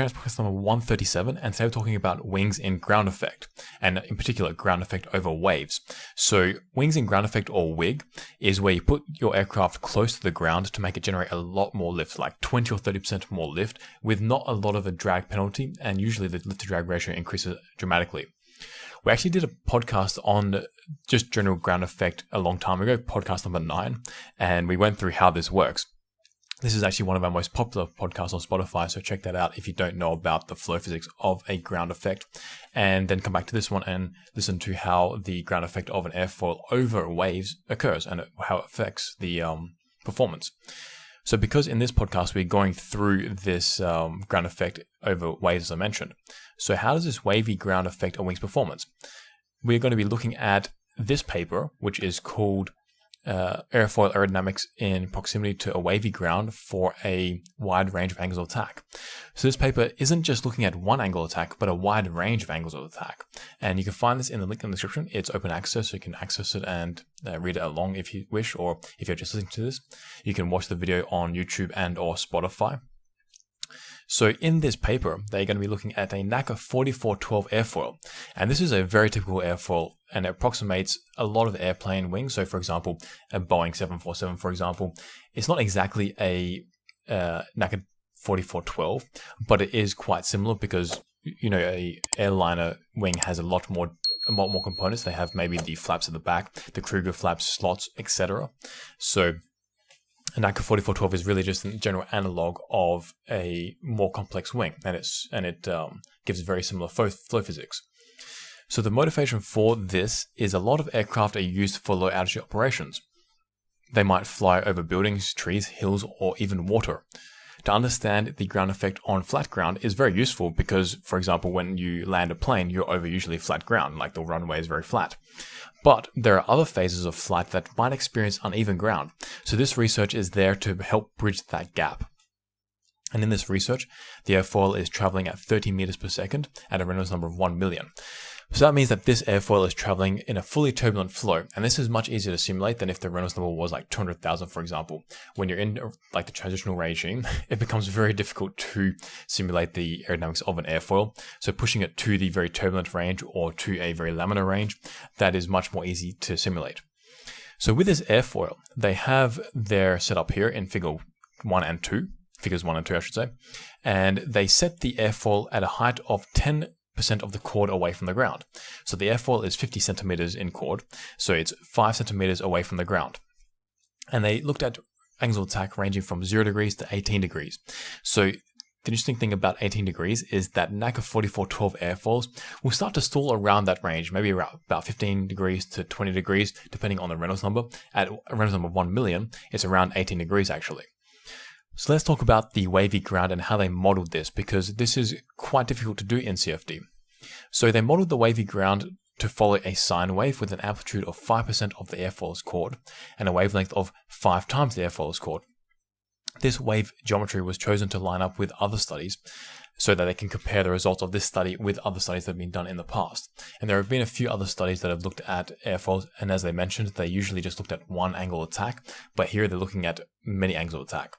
Aerodynamics podcast number 137, and today we're talking about wings in ground effect, and in particular ground effect over waves. So wings in ground effect, or WIG, is where you put your aircraft close to the ground to make it generate a lot more lift, like 20 or 30% more lift, with not a lot of a drag penalty, and usually the lift to drag ratio increases dramatically. We actually did a podcast on just general ground effect a long time ago, podcast number 9, and we went through how this works. This is actually one of our most popular podcasts on Spotify, so check that out if you don't know about the flow physics of a ground effect. And then come back to this one and listen to how the ground effect of an airfoil over waves occurs and how it affects the performance. So because in this podcast we're going through this ground effect over waves, as I mentioned. So how does this wavy ground affect a wing's performance? We're going to be looking at this paper, which is called Airfoil Aerodynamics in Proximity to a Wavy Ground for a Wide Range of Angles of Attack. So this paper isn't just looking at one angle of attack, but a wide range of angles of attack. And you can find this in the link in the description. It's open access, so you can access it and read it along if you wish, or if you're just listening to this, you can watch the video on YouTube and or Spotify. So in this paper, they're going to be looking at a NACA 4412 airfoil. And this is a very typical airfoil, and it approximates a lot of airplane wings. So for example, a Boeing 747, for example, it's not exactly a NACA 4412, but it is quite similar because, you know, a airliner wing has a lot more components. They have maybe the flaps at the back, the Kruger flaps, slots, etc. So a NACA 4412 is really just a general analog of a more complex wing, and it gives very similar flow physics. So the motivation for this is a lot of aircraft are used for low altitude operations. They might fly over buildings, trees, hills, or even water. To understand the ground effect on flat ground is very useful because, for example, when you land a plane, you're over usually flat ground, like the runway is very flat. But there are other phases of flight that might experience uneven ground. So this research is there to help bridge that gap. And in this research, the airfoil is traveling at 30 meters per second at a Reynolds number of 1 million. So that means that this airfoil is traveling in a fully turbulent flow, and this is much easier to simulate than if the Reynolds number was like 200,000, for example. When you're in like the transitional regime, it becomes very difficult to simulate the aerodynamics of an airfoil. So pushing it to the very turbulent range or to a very laminar range, that is much more easy to simulate. So with this airfoil, they have their setup here in figures 1 and 2, I should say, and they set the airfoil at a height of 10% of the chord away from the ground. So the airfoil is 50 centimeters in chord, so it's 5 centimeters away from the ground. And they looked at angles of attack ranging from 0 degrees to 18 degrees. So the interesting thing about 18 degrees is that NACA 4412 airfoils will start to stall around that range, maybe around about 15 degrees to 20 degrees, depending on the Reynolds number. At a Reynolds number 1 million, it's around 18 degrees actually. So let's talk about the wavy ground and how they modeled this, because this is quite difficult to do in CFD. So they modeled the wavy ground to follow a sine wave with an amplitude of 5% of the airfoil's chord and a wavelength of 5 times the airfoil's chord. This wave geometry was chosen to line up with other studies so that they can compare the results of this study with other studies that have been done in the past. And there have been a few other studies that have looked at airfoils, and as they mentioned, they usually just looked at one angle of attack, but here they're looking at many angles of attack.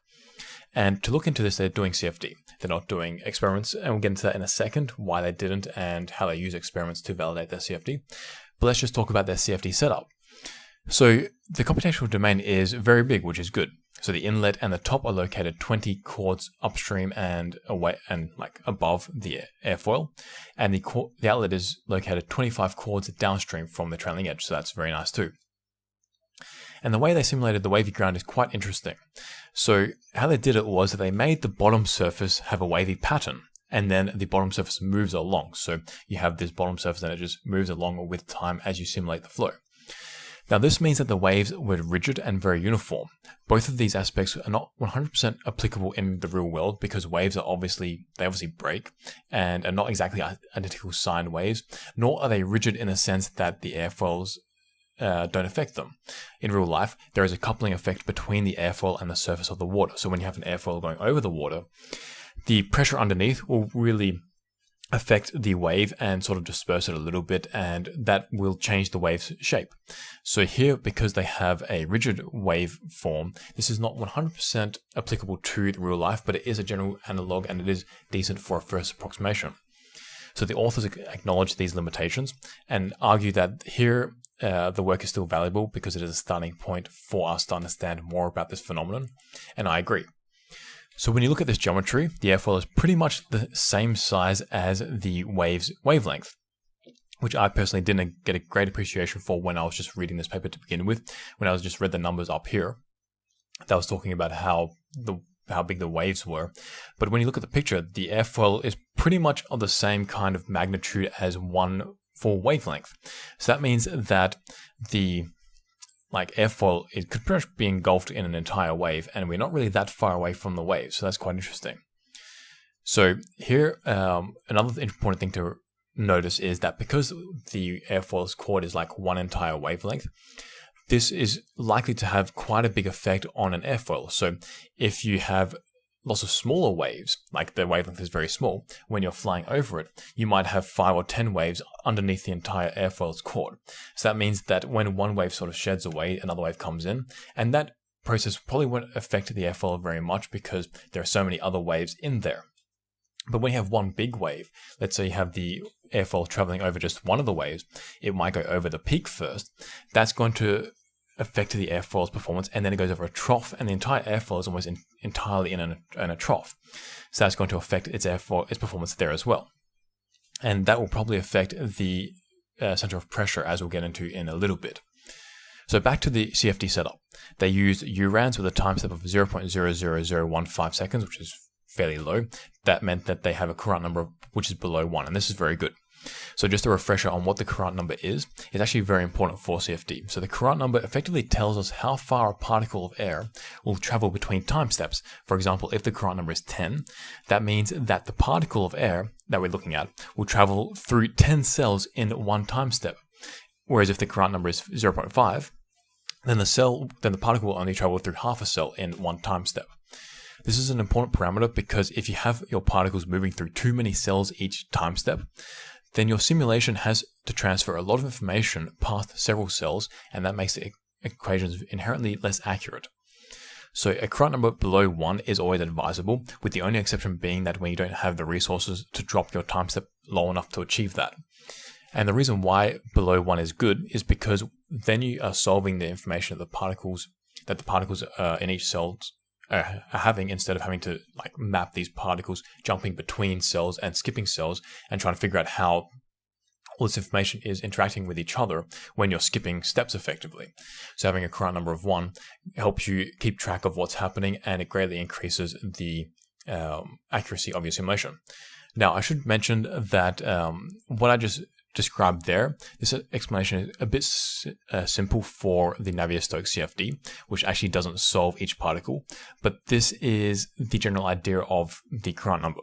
And to look into this, they're doing CFD. They're not doing experiments, and we'll get into that in a second, why they didn't and how they use experiments to validate their CFD. But let's just talk about their CFD setup. So the computational domain is very big, which is good. So the inlet and the top are located 20 chords upstream and away and like above the airfoil, and the outlet is located 25 chords downstream from the trailing edge. So that's very nice too. And the way they simulated the wavy ground is quite interesting. So how they did it was that they made the bottom surface have a wavy pattern, and then the bottom surface moves along. So you have this bottom surface and it just moves along with time as you simulate the flow. Now this means that the waves were rigid and very uniform. Both of these aspects are not 100% applicable in the real world because waves are obviously break and are not exactly identical sine waves, nor are they rigid in the sense that the airfoils don't affect them. In real life, there is a coupling effect between the airfoil and the surface of the water. So when you have an airfoil going over the water, the pressure underneath will really affect the wave and sort of disperse it a little bit, and that will change the wave's shape. So here, because they have a rigid wave form, this is not 100% applicable to real life, but it is a general analog and it is decent for a first approximation. So the authors acknowledge these limitations and argue that here the work is still valuable because it is a starting point for us to understand more about this phenomenon, and I agree. So when you look at this geometry, the airfoil is pretty much the same size as the wave's wavelength, which I personally didn't get a great appreciation for when I was just reading this paper to begin with. When I was just read the numbers up here, that was talking about how big the waves were. But when you look at the picture, the airfoil is pretty much of the same kind of magnitude as one for wavelength. So that means that the airfoil, it could pretty much be engulfed in an entire wave, and we're not really that far away from the wave, so that's quite interesting. So here, another important thing to notice is that because the airfoil's chord is like one entire wavelength, this is likely to have quite a big effect on an airfoil. So if you have lots of smaller waves, like the wavelength is very small, when you're flying over it, you might have 5 or 10 waves underneath the entire airfoil's chord. So that means that when one wave sort of sheds away, another wave comes in, and that process probably won't affect the airfoil very much because there are so many other waves in there. But when you have one big wave, let's say you have the airfoil traveling over just one of the waves, it might go over the peak first. That's going to affect the airfoil's performance, and then it goes over a trough, and the entire airfoil is almost entirely in a trough. So that's going to affect its performance there as well. And that will probably affect the center of pressure, as we'll get into in a little bit. So back to the CFD setup. They used URANs with a time step of 0.00015 seconds, which is fairly low. That meant that they have a Courant number which is below 1, and this is very good. So just a refresher on what the Courant number is actually very important for CFD. So the Courant number effectively tells us how far a particle of air will travel between time steps. For example, if the Courant number is 10, that means that the particle of air that we're looking at will travel through 10 cells in one time step. Whereas if the Courant number is 0.5, then the particle will only travel through half a cell in one time step. This is an important parameter because if you have your particles moving through too many cells each time step, then your simulation has to transfer a lot of information past several cells, and that makes the equations inherently less accurate. So a Courant number below 1 is always advisable, with the only exception being that when you don't have the resources to drop your time step low enough to achieve that. And the reason why below 1 is good is because then you are solving the information that the particles in each cell are having, instead of having to map these particles jumping between cells and skipping cells and trying to figure out how all this information is interacting with each other when you're skipping steps effectively. So having a Courant number of 1 helps you keep track of what's happening, and it greatly increases the accuracy of your simulation. Now, I should mention that what I just described there, this explanation is a bit simple for the Navier-Stokes CFD, which actually doesn't solve each particle, but this is the general idea of the Courant number.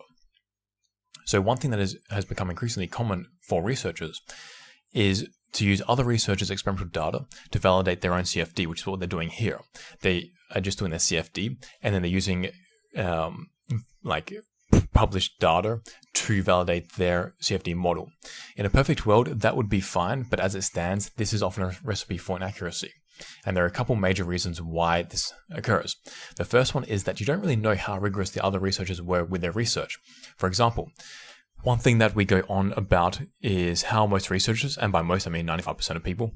So one thing that has become increasingly common for researchers is to use other researchers' experimental data to validate their own CFD, which is what they're doing here. They are just doing their CFD, and then they're using published data to validate their CFD model. In a perfect world, that would be fine, but as it stands, this is often a recipe for inaccuracy. And there are a couple major reasons why this occurs. The first one is that you don't really know how rigorous the other researchers were with their research. For example, one thing that we go on about is how most researchers, and by most I mean 95% of people,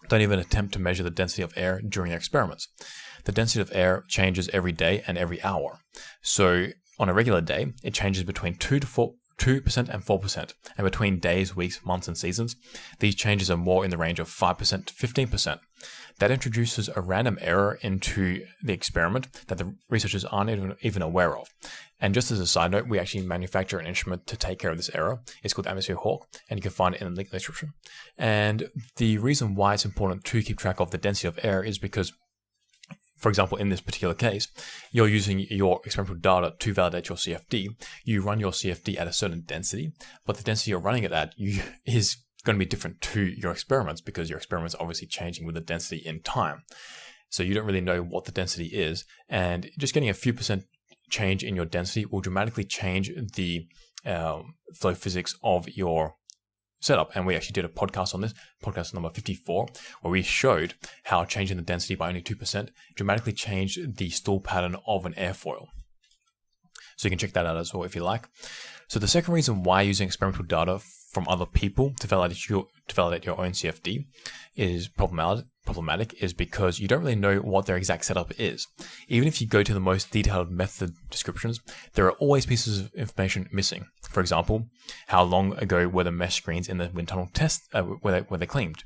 don't even attempt to measure the density of air during their experiments. The density of air changes every day and every hour. So on a regular day, it changes between 2% and 4%, and between days, weeks, months, and seasons, these changes are more in the range of 5% to 15%. That introduces a random error into the experiment that the researchers aren't even aware of. And just as a side note, we actually manufacture an instrument to take care of this error. It's called Atmosphere Hawk, and you can find it in the link in the description. And the reason why it's important to keep track of the density of air is because, for example, in this particular case, you're using your experimental data to validate your CFD. You run your CFD at a certain density, but the density you're running it at is going to be different to your experiments because your experiments are obviously changing with the density in time. So you don't really know what the density is, and just getting a few percent change in your density will dramatically change the flow physics of your setup. And we actually did a podcast on this, podcast number 54, where we showed how changing the density by only 2% dramatically changed the stall pattern of an airfoil. So you can check that out as well if you like. So the second reason why using experimental data from other people to validate your own CFD is problematic is because you don't really know what their exact setup is. Even if you go to the most detailed method descriptions, there are always pieces of information missing. For example, how long ago were the mesh screens in the wind tunnel were they cleaned?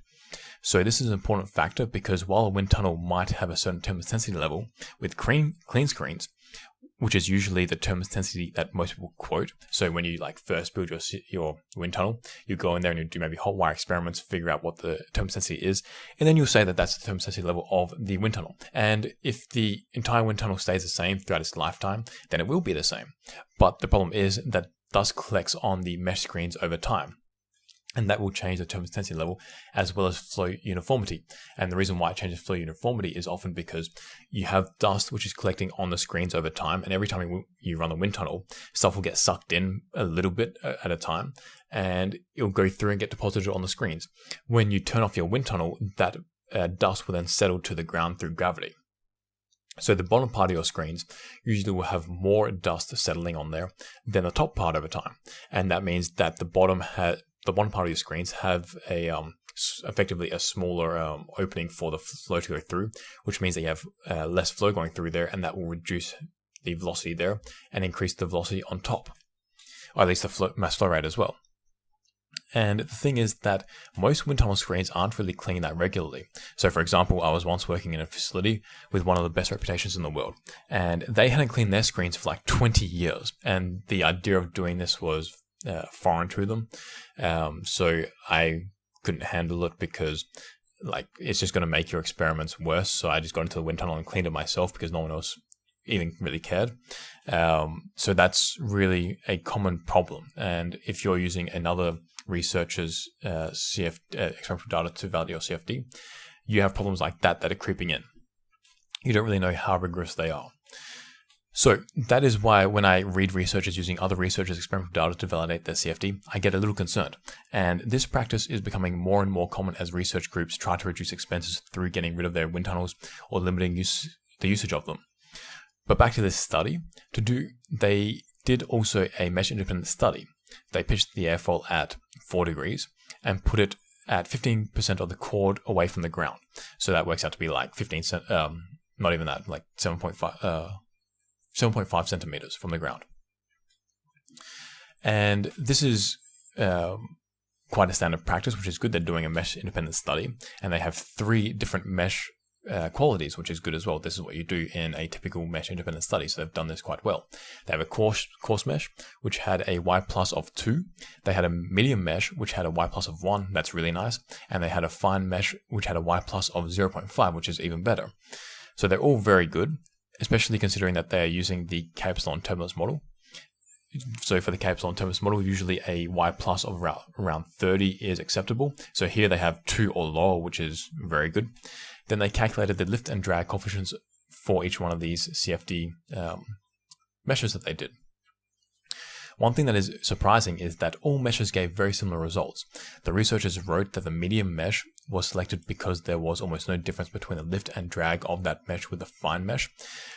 So this is an important factor because while a wind tunnel might have a certain thermodensity level, with clean screens, which is usually the thermodensity that most people quote. So when you first build your wind tunnel, you go in there and you do maybe hot wire experiments, figure out what the thermodensity is, and then you'll say that that's the thermodensity level of the wind tunnel. And if the entire wind tunnel stays the same throughout its lifetime, then it will be the same. But the problem is that dust collects on the mesh screens over time. And that will change the thermodensity level as well as flow uniformity. And the reason why it changes flow uniformity is often because you have dust which is collecting on the screens over time. And every time you run the wind tunnel, stuff will get sucked in a little bit at a time. And it'll go through and get deposited on the screens. When you turn off your wind tunnel, that dust will then settle to the ground through gravity. So the bottom part of your screens usually will have more dust settling on there than the top part over time. And that means that the bottom part of your screens have effectively a smaller opening for the flow to go through, which means that you have less flow going through there, and that will reduce the velocity there and increase the velocity on top, or at least the mass flow rate as well. And the thing is that most wind tunnel screens aren't really cleaned that regularly. So for example, I was once working in a facility with one of the best reputations in the world, and they hadn't cleaned their screens for 20 years. And the idea of doing this was foreign to them. So I couldn't handle it because it's just going to make your experiments worse. So I just got into the wind tunnel and cleaned it myself because no one else even really cared. So that's really a common problem. And if you're using another researcher's experimental data to validate your CFD, you have problems like that are creeping in. You don't really know how rigorous they are. So that is why when I read researchers using other researchers' experimental data to validate their CFD, I get a little concerned. And this practice is becoming more and more common as research groups try to reduce expenses through getting rid of their wind tunnels or limiting the usage of them. But back to this study, they did also a mesh-independent study. They pitched the airfoil at 4 degrees and put it at 15% of the chord away from the ground. So that works out to be 15 cent, not even that, 7.5 centimeters from the ground. And this is quite a standard practice, which is good. They're doing a mesh-independent study, and they have 3 different mesh qualities, which is good as well. This is what you do in a typical mesh-independent study, so they've done this quite well. They have a coarse mesh, which had a Y plus of 2. They had a medium mesh, which had a Y plus of 1. That's really nice. And they had a fine mesh, which had a Y plus of 0.5, which is even better. So they're all very good, especially considering that they're using the K-epsilon turbulence model. So for the K-epsilon turbulence model, usually a Y plus of around 30 is acceptable. So here they have 2 or lower, which is very good. Then they calculated the lift and drag coefficients for each one of these CFD meshes that they did. One thing that is surprising is that all meshes gave very similar results. The researchers wrote that the medium mesh was selected because there was almost no difference between the lift and drag of that mesh with the fine mesh.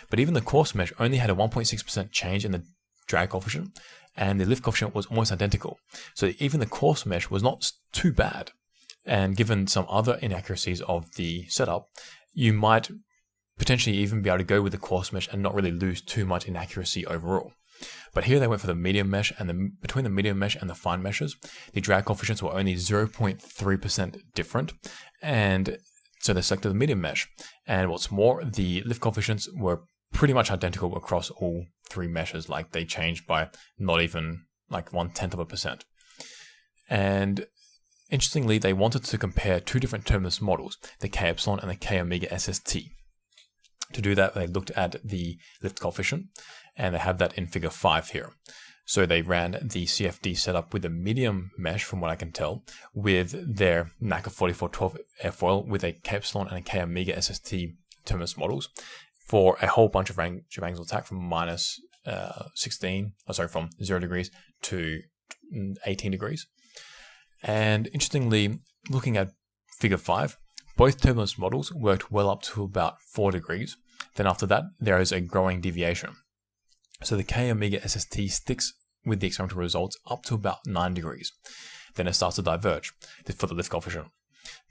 But even the coarse mesh only had a 1.6% change in the drag coefficient, and the lift coefficient was almost identical. So even the coarse mesh was not too bad. And given some other inaccuracies of the setup, you might potentially even be able to go with the coarse mesh and not really lose too much inaccuracy overall. But here they went for the medium mesh, and between the medium mesh and the fine meshes, the drag coefficients were only 0.3% different, and so they selected the medium mesh. And what's more, the lift coefficients were pretty much identical across all 3 meshes. They changed by not even 0.1%. And interestingly, they wanted to compare 2 different turbulence models, the K-epsilon and the K-omega SST. To do that, they looked at the lift coefficient, and they have that in figure 5 here. So they ran the CFD setup with a medium mesh, from what I can tell, with their NACA 4412 airfoil with a K-epsilon and a K-omega SST turbulence models for a whole bunch of angles of attack from minus from 0 degrees to 18 degrees. And interestingly, looking at figure 5, both turbulence models worked well up to about 4 degrees. Then after that, there is a growing deviation. So the K omega SST sticks with the experimental results up to about 9 degrees. Then it starts to diverge for the lift coefficient.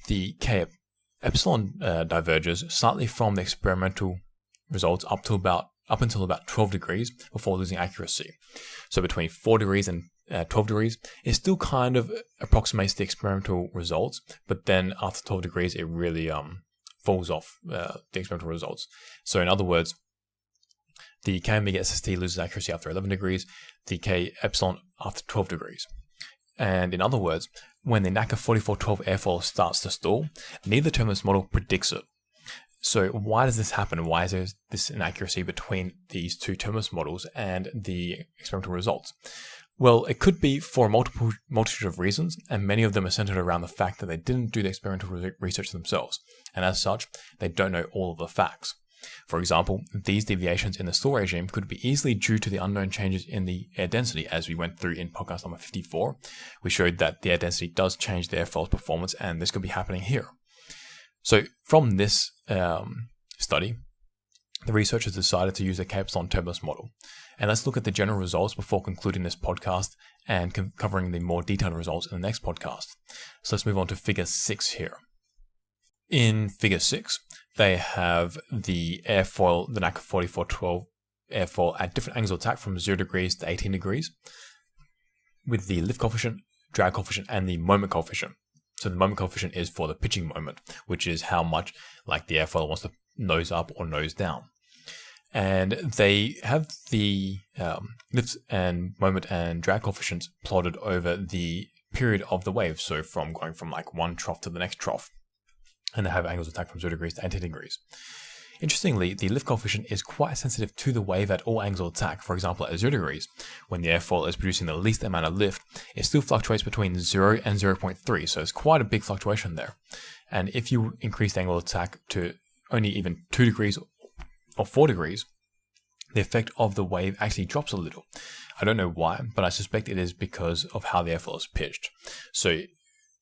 The K epsilon diverges slightly from the experimental results up until about 12 degrees before losing accuracy. So between 4 degrees and 12 degrees, it still kind of approximates the experimental results, but then after 12 degrees, it really falls off the experimental results. So in other words, the K omega SST loses accuracy after 11 degrees, the K epsilon after 12 degrees. And in other words, when the NACA 4412 airfoil starts to stall, neither turbulence model predicts it. So why does this happen? Why is there this inaccuracy between these two turbulence models and the experimental results? Well, it could be for a multitude of reasons, and many of them are centered around the fact that they didn't do the experimental research themselves, and as such, they don't know all of the facts. For example, these deviations in the stall regime could be easily due to the unknown changes in the air density, as we went through in podcast number 54. We showed that the air density does change the airfoil's performance, and this could be happening here. So from this study, the researchers decided to use the K-epsilon turbulence model. And let's look at the general results before concluding this podcast and covering the more detailed results in the next podcast. So let's move on to figure 6 here. In figure 6, they have the airfoil, the NACA 4412 airfoil at different angles of attack from 0 degrees to 18 degrees with the lift coefficient, drag coefficient, and the moment coefficient. So the moment coefficient is for the pitching moment, which is how much like the airfoil wants to nose up or nose down. And they have the lift and moment and drag coefficients plotted over the period of the wave. So from going from like one trough to the next trough. And they have angles of attack from 0 degrees to 18 degrees. Interestingly, the lift coefficient is quite sensitive to the wave at all angles of attack. For example, at 0 degrees, when the airfoil is producing the least amount of lift, it still fluctuates between 0 and 0.3, so it's quite a big fluctuation there. And if you increase the angle of attack to only even 2 degrees or 4 degrees, the effect of the wave actually drops a little. I don't know why, but I suspect it is because of how the airfoil is pitched. So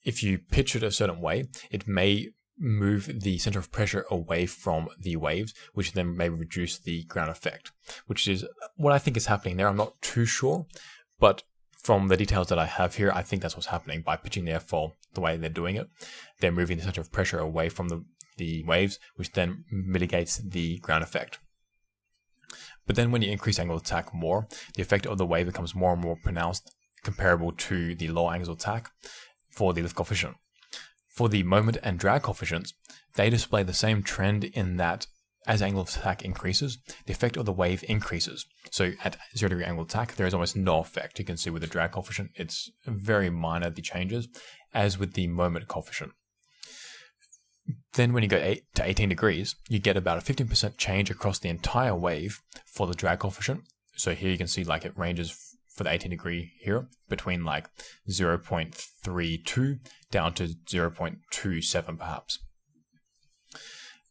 if you pitch it a certain way, it may move the center of pressure away from the waves, which then may reduce the ground effect, which is what I think is happening there. I'm not too sure, but from the details that I have here, I think that's what's happening. By pitching the airfoil the way they're doing it, they're moving the center of pressure away from the waves, which then mitigates the ground effect. But then when you increase angle of attack more, the effect of the wave becomes more and more pronounced, comparable to the low angles of attack for the lift coefficient. For the moment and drag coefficients, they display the same trend in that as angle of attack increases, the effect of the wave increases. So at 0 degree angle of attack, there is almost no effect. You can see with the drag coefficient, it's very minor, the changes, as with the moment coefficient. Then when you go to 18 degrees, you get about a 15% change across the entire wave for the drag coefficient. So here you can see like it ranges for the 18 degree here between like 0.32 down to 0.27 perhaps.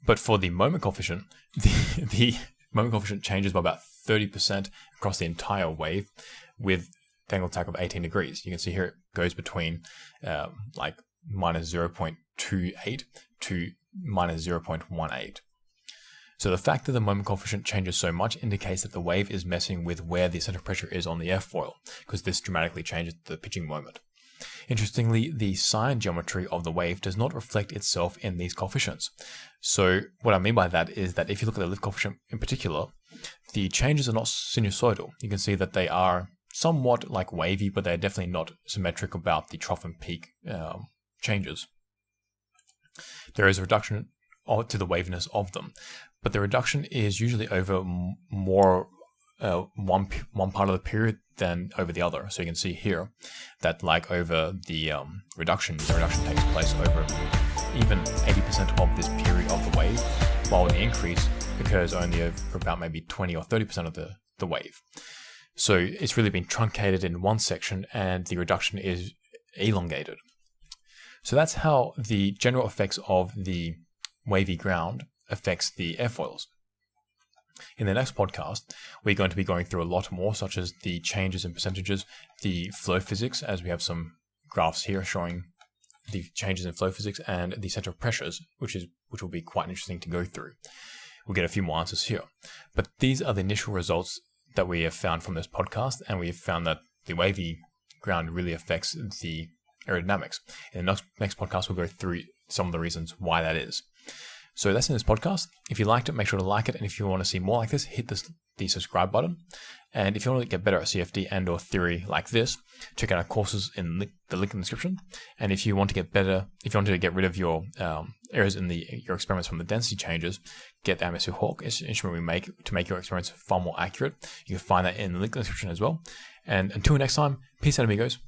But for the moment coefficient, the moment coefficient changes by about 30% across the entire wave with the angle of attack of 18 degrees. You can see here it goes between like minus 0.28 to minus 0.18. So the fact that the moment coefficient changes so much indicates that the wave is messing with where the center of pressure is on the airfoil, because this dramatically changes the pitching moment. Interestingly, the sign geometry of the wave does not reflect itself in these coefficients. So what I mean by that is that if you look at the lift coefficient in particular, the changes are not sinusoidal. You can see that they are somewhat like wavy, but they're definitely not symmetric about the trough and peak changes. There is a reduction to the waviness of them, but the reduction is usually over more one part of the period than over the other. So you can see here that like over the reduction takes place over even 80% of this period of the wave, while the increase occurs only over about maybe 20 or 30% of the wave. So it's really been truncated in one section and the reduction is elongated. So that's how the general effects of the wavy ground affects the airfoils. In the next podcast, we're going to be going through a lot more, such as the changes in percentages, the flow physics, as we have some graphs here showing the changes in flow physics, and the center of pressures, which will be quite interesting to go through. We'll get a few more answers here. But these are the initial results that we have found from this podcast, and we have found that the wavy ground really affects the aerodynamics. In the next podcast, we'll go through some of the reasons why that is. So that's in this podcast. If you liked it, make sure to like it. And if you want to see more like this, hit the subscribe button. And if you want to get better at CFD and or theory like this, check out our courses in the link in the description. And if you want to get better, if you want to get rid of your errors in your experiments from the density changes, get the Atmosphere Hawk instrument we make to make your experiments far more accurate. You can find that in the link in the description as well. And until next time, peace out, amigos.